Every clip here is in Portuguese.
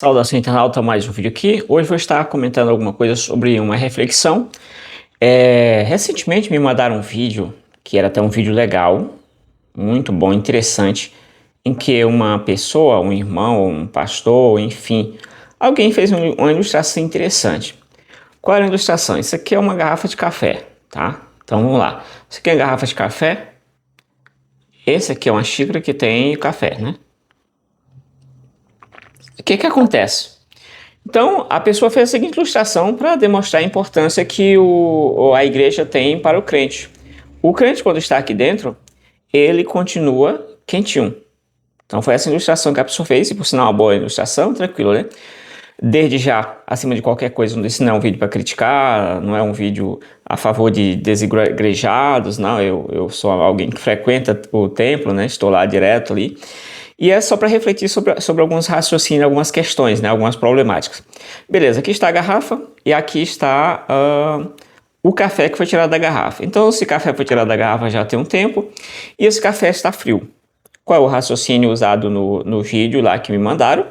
Saudação internauta, mais um vídeo aqui. Hoje vou estar comentando alguma coisa sobre uma reflexão. Recentemente me mandaram um vídeo, que era até um vídeo legal, muito bom, interessante, em que uma pessoa, um irmão, um pastor, enfim, alguém fez uma ilustração interessante. Qual era a ilustração? Isso aqui é uma garrafa de café, tá? Então vamos lá. Isso aqui é a garrafa de café. Esse aqui é uma xícara que tem café, né? O que acontece? Então, a pessoa fez a seguinte ilustração para demonstrar a importância que a igreja tem para o crente. O crente, quando está aqui dentro, ele continua quentinho. Então, foi essa ilustração que a pessoa fez, e por sinal, uma boa ilustração, tranquilo, né? Desde já, acima de qualquer coisa, esse não é um vídeo para criticar, não é um vídeo a favor de desigrejados, não. Eu sou alguém que frequenta o templo, né? Estou lá direto ali. E é só para refletir sobre alguns raciocínios, algumas questões, né? Algumas problemáticas. Beleza, aqui está a garrafa e aqui está o café que foi tirado da garrafa. Então, esse café foi tirado da garrafa já tem um tempo e esse café está frio. Qual é o raciocínio usado no vídeo lá que me mandaram?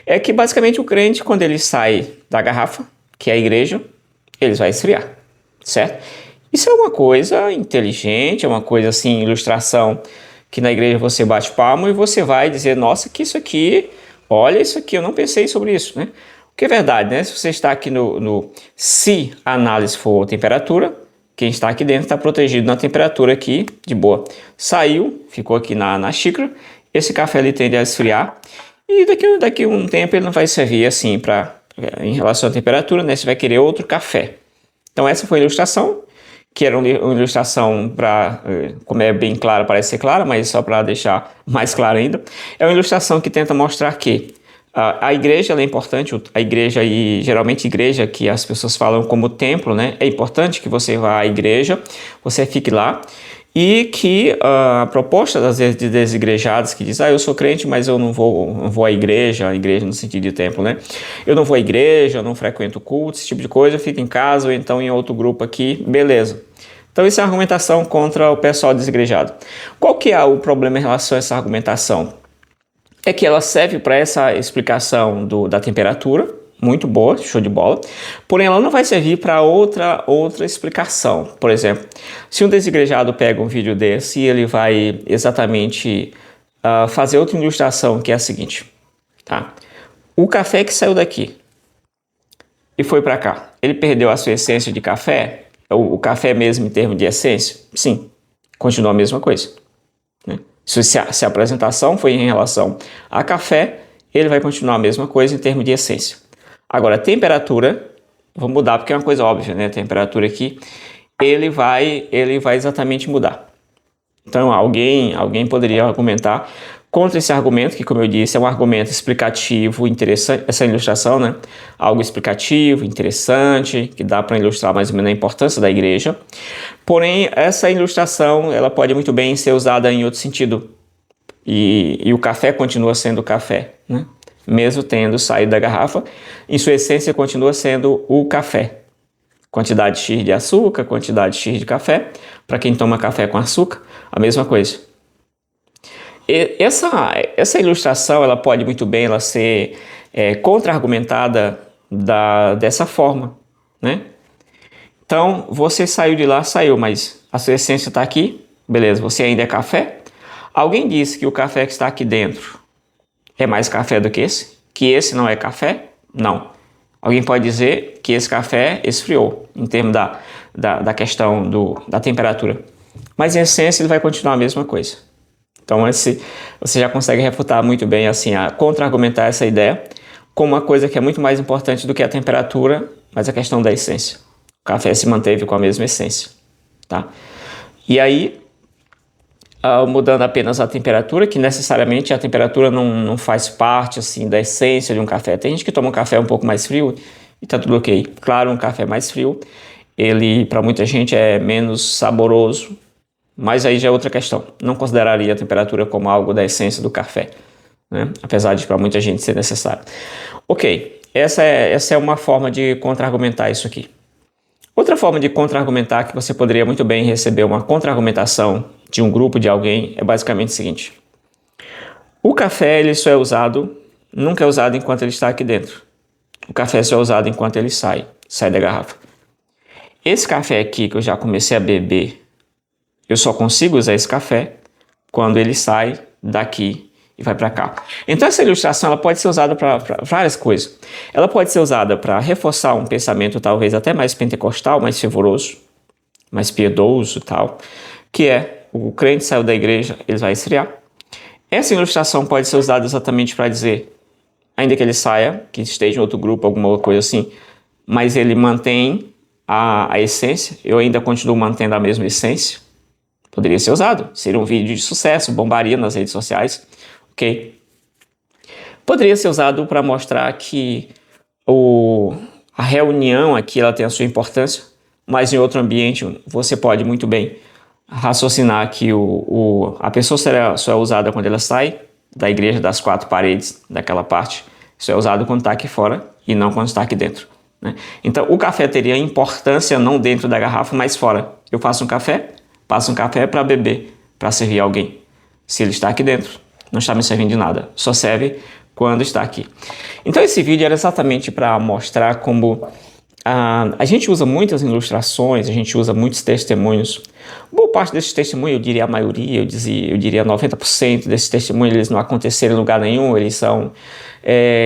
É que basicamente o crente, quando ele sai da garrafa, que é a igreja, ele vai esfriar, certo? Isso é uma coisa inteligente, é uma coisa assim, ilustração, que na igreja você bate palma e você vai dizer, nossa, que isso aqui, olha isso aqui, eu não pensei sobre isso, né? O que é verdade, né? Se você está aqui se a análise for temperatura, quem está aqui dentro está protegido na temperatura aqui, de boa. Saiu, ficou aqui na xícara, esse café ali tende a esfriar e daqui a um tempo ele não vai servir assim em relação à temperatura, né? Você vai querer outro café. Então essa foi a ilustração, que era uma ilustração para, como é bem clara, parece ser clara, mas só para deixar mais claro ainda, é uma ilustração que tenta mostrar que a igreja ela é importante, a igreja e geralmente igreja que as pessoas falam como templo, né? É importante que você vá à igreja, você fique lá, e que a proposta das vezes de desigrejados que diz, eu sou crente, mas eu não vou à igreja no sentido de templo, né? Eu não vou à igreja, eu não frequento culto, esse tipo de coisa, eu fico em casa ou então em outro grupo aqui, beleza. Então isso é a argumentação contra o pessoal desigrejado. Qual que é o problema em relação a essa argumentação? É que ela serve para essa explicação da temperatura, muito boa, show de bola, porém ela não vai servir para outra explicação. Por exemplo, se um desigrejado pega um vídeo desse e ele vai exatamente fazer outra ilustração, que é a seguinte, tá? O café que saiu daqui e foi para cá, ele perdeu a sua essência de café? O café mesmo em termos de essência? Sim, continua a mesma coisa, né? Se a apresentação foi em relação a café, ele vai continuar a mesma coisa em termos de essência. Agora, a temperatura, vou mudar porque é uma coisa óbvia, né? A temperatura aqui, ele vai exatamente mudar. Então, alguém poderia argumentar contra esse argumento, que, como eu disse, é um argumento explicativo, interessante, essa ilustração, né? Algo explicativo, interessante, que dá para ilustrar mais ou menos a importância da igreja. Porém, essa ilustração, ela pode muito bem ser usada em outro sentido. E o café continua sendo café, né? Mesmo tendo saído da garrafa, em sua essência continua sendo o café. Quantidade X de açúcar, quantidade X de café. Para quem toma café com açúcar, a mesma coisa. E essa ilustração ela pode muito bem ser contra-argumentada dessa forma, né? Então, você saiu de lá, mas a sua essência está aqui, beleza, você ainda é café? Alguém disse que o café que está aqui dentro é mais café do que esse? Que esse não é café? Não. Alguém pode dizer que esse café esfriou, em termos da questão da temperatura. Mas em essência ele vai continuar a mesma coisa. Então você já consegue refutar muito bem, assim, contra-argumentar essa ideia como uma coisa que é muito mais importante do que a temperatura, mas a questão da essência. O café se manteve com a mesma essência, tá? E aí, mudando apenas a temperatura, que necessariamente a temperatura não faz parte assim da essência de um café. Tem gente que toma um café um pouco mais frio e tá tudo ok. Claro, um café mais frio, ele para muita gente é menos saboroso, mas aí já é outra questão. Não consideraria a temperatura como algo da essência do café, né? Apesar de para muita gente ser necessário. Ok, essa é uma forma de contra-argumentar isso aqui. Outra forma de contra-argumentar que você poderia muito bem receber uma contra-argumentação de um grupo, de alguém, é basicamente o seguinte. O café ele só é usado nunca é usado enquanto ele está aqui dentro. O café só é usado enquanto ele sai da garrafa. Esse café aqui que eu já comecei a beber, eu só consigo usar esse café quando ele sai daqui e vai para cá. Então essa ilustração ela pode ser usada para várias coisas. Ela pode ser usada para reforçar um pensamento talvez até mais pentecostal, mais fervoroso, mais piedoso e tal, que é o crente saiu da igreja, ele vai esfriar. Essa ilustração pode ser usada exatamente para dizer, ainda que ele saia, que esteja em outro grupo, alguma coisa assim, mas ele mantém a essência, eu ainda continuo mantendo a mesma essência. Poderia ser usado, seria um vídeo de sucesso, bombaria nas redes sociais, ok? Poderia ser usado para mostrar que a reunião aqui ela tem a sua importância, mas em outro ambiente você pode muito bem raciocinar que a pessoa só é usada quando ela sai da igreja, das quatro paredes, daquela parte, só é usado quando está aqui fora e não quando está aqui dentro, né? Então o café teria importância não dentro da garrafa, mas fora. Eu faço um café, passo um café para beber, para servir alguém. Se ele está aqui dentro, não está me servindo de nada, só serve quando está aqui. Então esse vídeo era exatamente para mostrar como a gente usa muitas ilustrações, a gente usa muitos testemunhos. Boa parte desses testemunhos, eu diria a maioria, eu diria 90% desses testemunhos, eles não aconteceram em lugar nenhum, eles são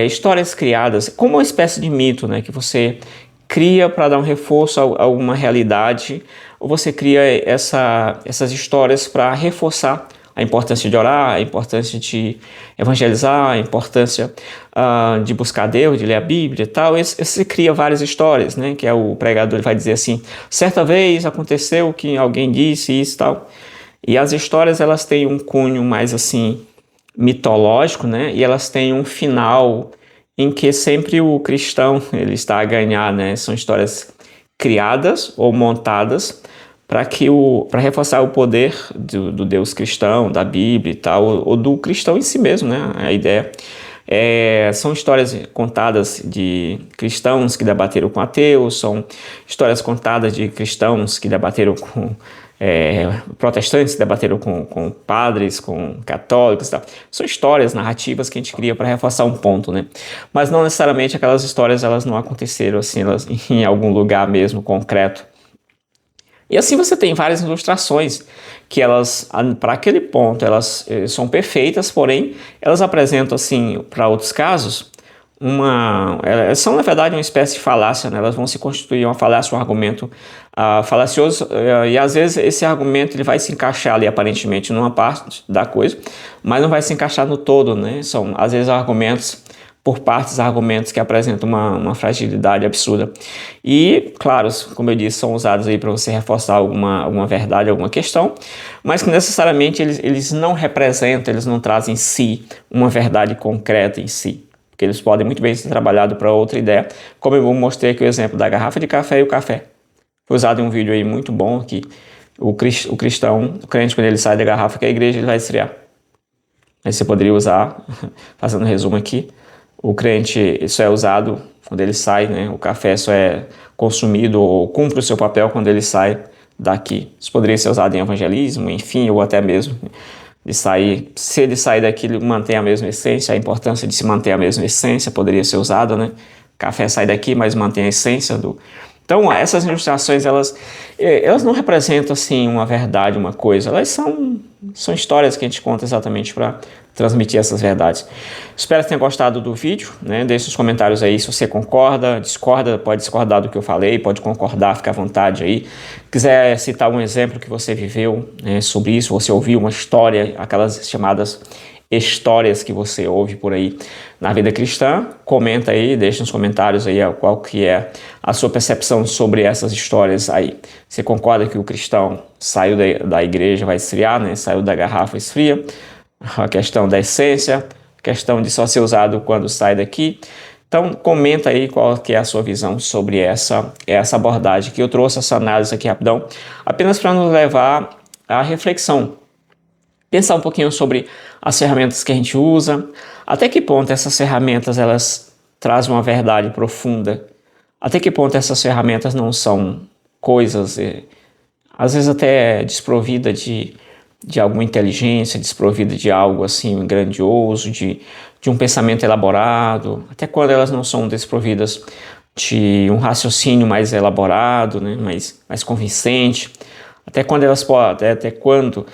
histórias criadas, como uma espécie de mito, né, que você cria para dar um reforço a uma realidade, ou você cria essas histórias para reforçar a importância de orar, a importância de evangelizar, a importância de buscar Deus, de ler a Bíblia e tal. Você cria várias histórias, né? Que é o pregador ele vai dizer assim, certa vez aconteceu que alguém disse isso e tal. E as histórias elas têm um cunho mais assim mitológico, né? E elas têm um final em que sempre o cristão ele está a ganhar, né? São histórias criadas ou montadas para reforçar o poder do Deus cristão, da Bíblia e tal, ou do cristão em si mesmo, né? A ideia são histórias contadas de cristãos que debateram com ateus, são histórias contadas de cristãos que debateram com protestantes, que debateram com padres, com católicos e tal. São histórias, narrativas que a gente cria para reforçar um ponto, né? Mas não necessariamente aquelas histórias elas não aconteceram assim, elas, em algum lugar mesmo concreto. E assim você tem várias ilustrações que elas, para aquele ponto, elas são perfeitas, porém, elas apresentam, assim, para outros casos, elas são, na verdade, uma espécie de falácia, né? Elas vão se constituir uma falácia, um argumento falacioso, e às vezes esse argumento ele vai se encaixar ali, aparentemente, numa parte da coisa, mas não vai se encaixar no todo, né? São, às vezes, argumentos por partes, argumentos que apresentam uma fragilidade absurda. E, claro, como eu disse, são usados aí para você reforçar alguma verdade, alguma questão, mas que necessariamente eles não representam, eles não trazem em si uma verdade concreta em si, porque eles podem muito bem ser trabalhados para outra ideia, como eu mostrei aqui o exemplo da garrafa de café e o café. Foi usado em um vídeo aí muito bom, que o cristão, o crente, quando ele sai da garrafa, que a igreja ele vai esfriar. Aí você poderia usar, fazendo um resumo aqui, o crente só é usado quando ele sai, né? O café só é consumido ou cumpre o seu papel quando ele sai daqui. Isso poderia ser usado em evangelismo, enfim, ou até mesmo de sair. Se ele sair daqui, ele mantém a mesma essência, a importância de se manter a mesma essência poderia ser usada, né? Café sai daqui, mas mantém a essência do... Então, essas ilustrações, elas não representam, assim, uma verdade, uma coisa. Elas são histórias que a gente conta exatamente para transmitir essas verdades. Espero que tenha gostado do vídeo, né? Deixe nos comentários aí se você concorda, discorda, pode discordar do que eu falei, pode concordar, fica à vontade aí. Quiser citar um exemplo que você viveu, né, sobre isso, você ouviu uma história, aquelas chamadas histórias que você ouve por aí na vida cristã, comenta aí, deixa nos comentários aí qual que é a sua percepção sobre essas histórias aí. Você concorda que o cristão saiu da igreja, vai esfriar, né? Saiu da garrafa, esfria? A questão da essência, a questão de só ser usado quando sai daqui. Então comenta aí qual que é a sua visão sobre essa abordagem, que eu trouxe essa análise aqui rapidão, apenas para nos levar à reflexão. Pensar um pouquinho sobre as ferramentas que a gente usa, até que ponto essas ferramentas elas trazem uma verdade profunda, até que ponto essas ferramentas não são coisas, às vezes até desprovidas de de alguma inteligência, desprovida de algo assim grandioso, de um pensamento elaborado, até quando elas não são desprovidas de um raciocínio mais elaborado, né, mais convincente, até quando elas podem, até quanto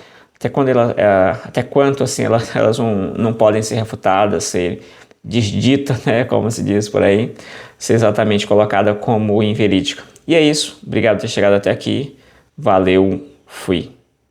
assim elas não podem ser refutadas, ser desdita, né, como se diz por aí, ser exatamente colocada como inverídica. E é isso. Obrigado por ter chegado até aqui. Valeu, fui.